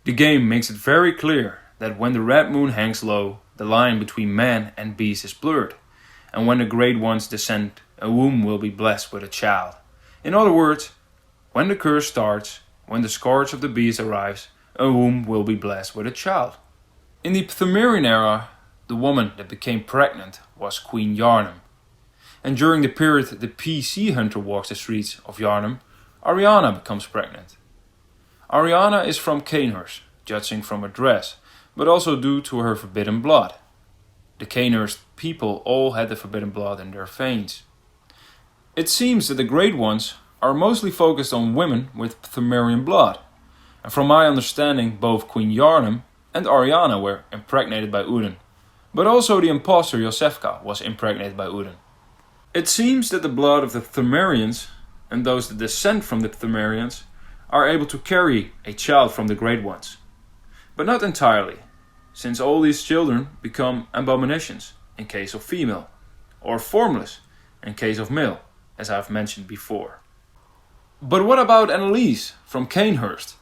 The game makes it very clear that when the red moon hangs low, the line between man and beast is blurred, and when the great ones descend, a womb will be blessed with a child. In other words, when the curse starts, when the scourge of the beast arrives, a womb will be blessed with a child. In the Pthumerian era, the woman that became pregnant was Queen Yharnam. And during the period the PC hunter walks the streets of Yharnam, Ariana becomes pregnant. Ariana is from Cainhurst, judging from her dress, but also due to her forbidden blood. The Cainhurst people all had the forbidden blood in their veins. It seems that the Great Ones are mostly focused on women with Pthumerian blood, and from my understanding both Queen Yharnam and Ariana were impregnated by Oedon, but also the impostor Yosefka was impregnated by Oedon. It seems that the blood of the Pthumerians, and those that descend from the Pthumerians, are able to carry a child from the Great Ones. But not entirely, since all these children become abominations in case of female, or formless in case of male, as I've mentioned before. But what about Anneliese from Cainhurst?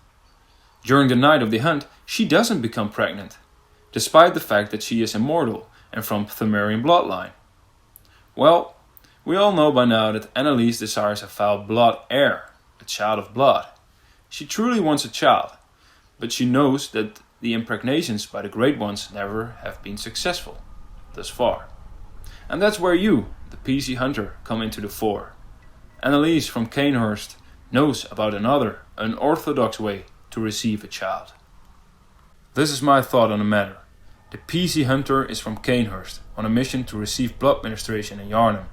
During the night of the hunt, she doesn't become pregnant, despite the fact that she is immortal and from Pthumerian bloodline. Well, we all know by now that Anneliese desires a foul blood heir, a child of blood. She truly wants a child, but she knows that the impregnations by the Great Ones never have been successful, thus far. And that's where you, the PC hunter, come into the fore. Anneliese from Cainhurst knows about another, unorthodox way to receive a child. This is my thought on the matter. The PC hunter is from Cainhurst, on a mission to receive blood ministration in Yharnam.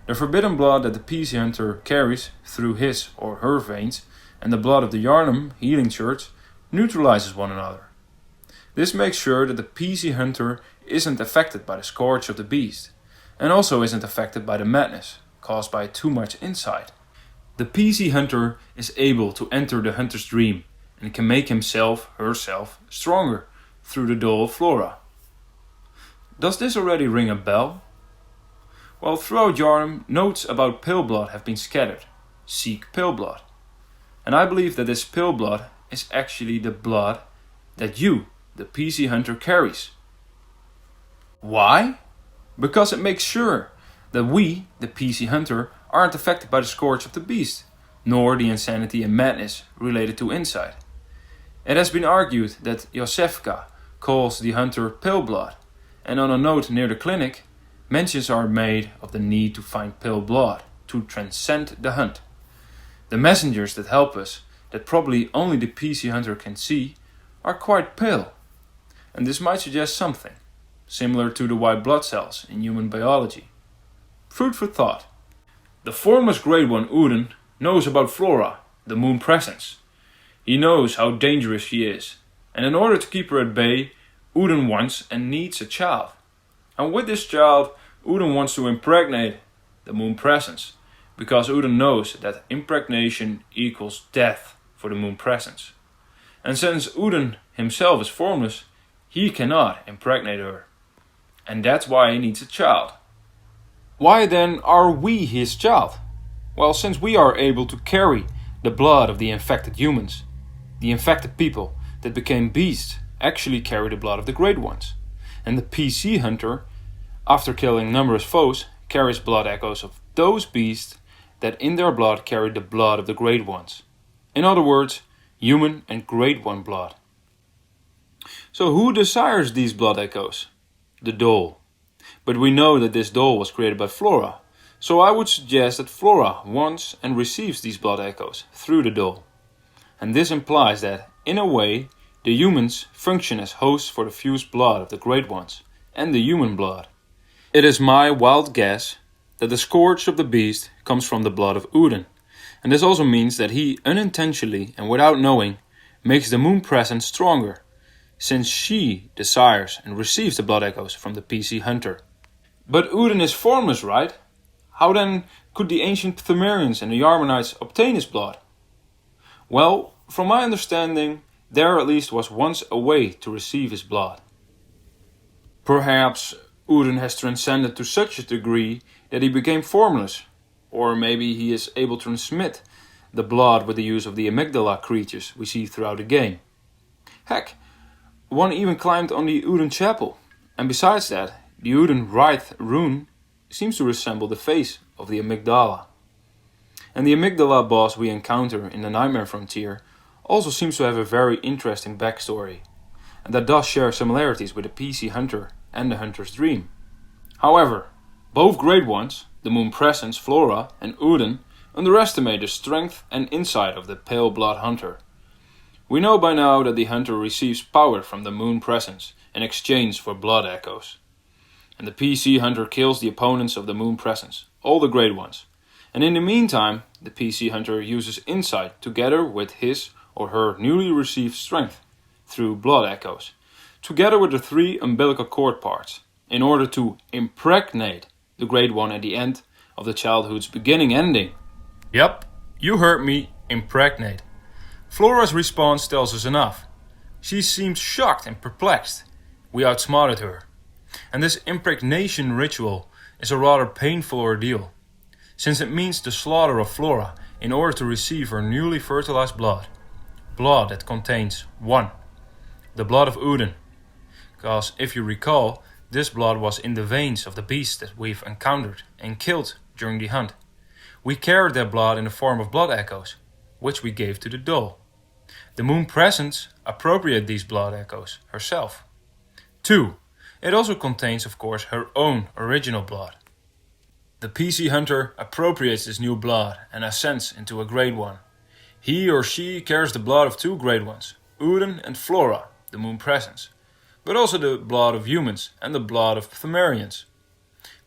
The forbidden blood that the PC hunter carries through his or her veins and the blood of the Yharnam healing church neutralizes one another. This makes sure that the PC hunter isn't affected by the scourge of the beast, and also isn't affected by the madness caused by too much insight. The PC hunter is able to enter the hunter's dream and can make herself stronger through the Oedon and Flora. Does this already ring a bell? Well, throughout Yharnam, notes about pale blood have been scattered. Seek pale blood. And I believe that this pale blood is actually the blood that you, the PC hunter, carries. Why? Because it makes sure that we, the PC hunter, aren't affected by the scourge of the beast, nor the insanity and madness related to insight. It has been argued that Yosefka calls the hunter pale blood, and on a note near the clinic, mentions are made of the need to find pale blood to transcend the hunt. The messengers that help us, that probably only the PC hunter can see, are quite pale. And this might suggest something, similar to the white blood cells in human biology. Food for thought. The formless Great One Oedon knows about Flora, the moon presence. He knows how dangerous she is, and in order to keep her at bay, Oedon wants and needs a child. And with this child, Oedon wants to impregnate the moon presence, because Oedon knows that impregnation equals death for the moon presence. And since Oedon himself is formless, he cannot impregnate her. And that's why he needs a child. Why then are we his child? Well, since we are able to carry the blood of the infected humans, the infected people that became beasts actually carry the blood of the Great Ones. And the PC hunter, after killing numerous foes, carries blood echoes of those beasts that in their blood carry the blood of the Great Ones. In other words, human and Great One blood. So who desires these blood echoes? The doll. But we know that this doll was created by Flora, so I would suggest that Flora wants and receives these blood echoes through the doll. And this implies that, in a way, the humans function as hosts for the fused blood of the Great Ones and the human blood. It is my wild guess that the scourge of the beast comes from the blood of Oedon, and this also means that he unintentionally and without knowing makes the moon presence stronger, since she desires and receives the blood echoes from the PC hunter. But Oedon is formless, right? How then could the ancient Pthumerians and the Yarmanites obtain his blood? Well, from my understanding, there at least was once a way to receive his blood. Perhaps Oedon has transcended to such a degree that he became formless, or maybe he is able to transmit the blood with the use of the amygdala creatures we see throughout the game. Heck, one even climbed on the Oedon chapel. And besides that, the Oedon right rune seems to resemble the face of the amygdala. And the amygdala boss we encounter in the Nightmare Frontier also seems to have a very interesting backstory, and that does share similarities with the PC Hunter and the Hunter's Dream. However, both Great Ones, the Moon Presence, Flora, and Oedon, underestimate the strength and insight of the Pale Blood Hunter. We know by now that the Hunter receives power from the Moon Presence in exchange for blood echoes. And the PC Hunter kills the opponents of the Moon Presence, all the Great Ones. And in the meantime, the PC Hunter uses insight together with his or her newly received strength through blood echoes, together with the 3 umbilical cord parts, in order to impregnate the Great One at the end of the childhood's beginning-ending. Yep, you heard me, impregnate. Flora's response tells us enough. She seems shocked and perplexed. We outsmarted her. And this impregnation ritual is a rather painful ordeal, since it means the slaughter of Flora in order to receive her newly fertilized blood. Blood that contains 1. The blood of Oedon. Because if you recall, this blood was in the veins of the beasts that we've encountered and killed during the hunt. We carried that blood in the form of blood echoes, which we gave to the doll. The Moon Presence appropriated these blood echoes herself. 2. It also contains, of course, her own original blood. The PC Hunter appropriates this new blood and ascends into a Great One. He or she carries the blood of 2 Great Ones, Oedon and Flora, the Moon Presence, but also the blood of humans and the blood of Pthumerians.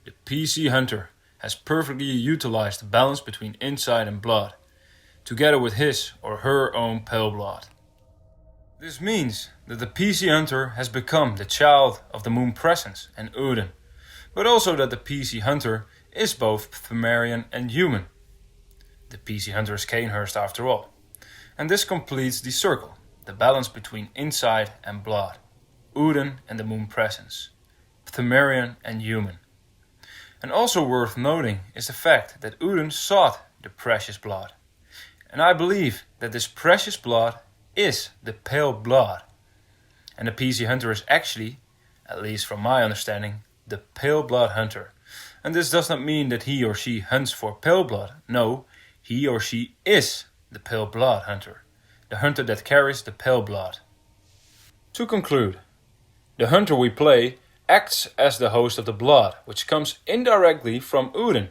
The PC Hunter has perfectly utilized the balance between insight and blood, together with his or her own pale blood. This means that the PC Hunter has become the child of the Moon Presence and Oedon, but also that the PC Hunter is both Pthumerian and human. The PC Hunter is Cainhurst after all. And this completes the circle, the balance between insight and blood, Oedon and the Moon Presence, Pthumerian and human. And also worth noting is the fact that Oedon sought the precious blood. And I believe that this precious blood is the pale blood. And the PC Hunter is actually, at least from my understanding, the pale blood hunter. And this does not mean that he or she hunts for pale blood. No, he or she is the pale blood hunter. The hunter that carries the pale blood. To conclude, the hunter we play acts as the host of the blood, which comes indirectly from Oedon,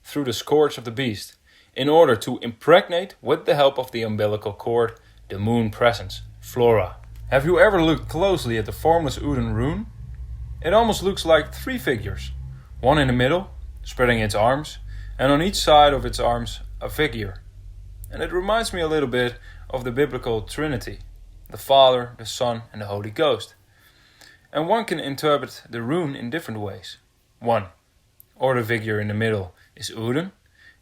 through the scourge of the beast, in order to impregnate, with the help of the umbilical cord, the Moon Presence, Flora. Have you ever looked closely at the formless Oedon rune? It almost looks like 3 figures. One in the middle, spreading its arms, and on each side of its arms a figure. And it reminds me a little bit of the biblical Trinity, the Father, the Son, and the Holy Ghost. And one can interpret the rune in different ways. 1. Or the figure in the middle is Oedon,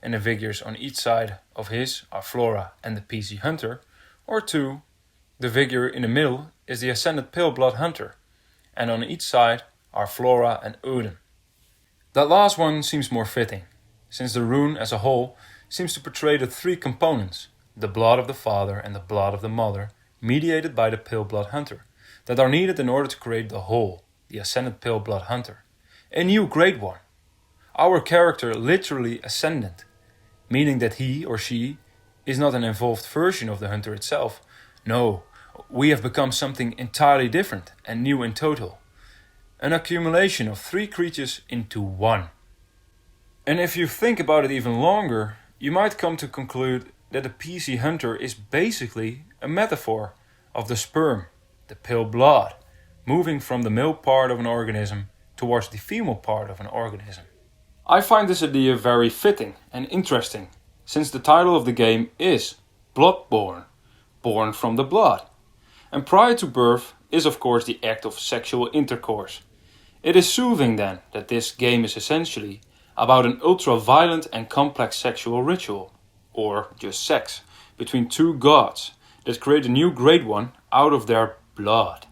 and the figures on each side of his are Flora and the PC Hunter. Or 2. The figure in the middle is the ascended pale blood hunter, and on each side are Flora and Oedon. That last one seems more fitting, since the rune as a whole seems to portray the 3 components, the blood of the father and the blood of the mother, mediated by the pale blood hunter, that are needed in order to create the whole, the ascended pale blood hunter, a new Great One. Our character literally ascendant, meaning that he or she is not an evolved version of the hunter itself. No, we have become something entirely different and new in total. An accumulation of 3 creatures into one. And if you think about it even longer, you might come to conclude that the PC Hunter is basically a metaphor of the sperm, the pale blood, moving from the male part of an organism towards the female part of an organism. I find this idea very fitting and interesting, since the title of the game is Bloodborne, born from the blood. And prior to birth is of course the act of sexual intercourse. It is soothing then that this game is essentially about an ultra-violent and complex sexual ritual, or just sex, between 2 gods that create a new Great One out of their blood.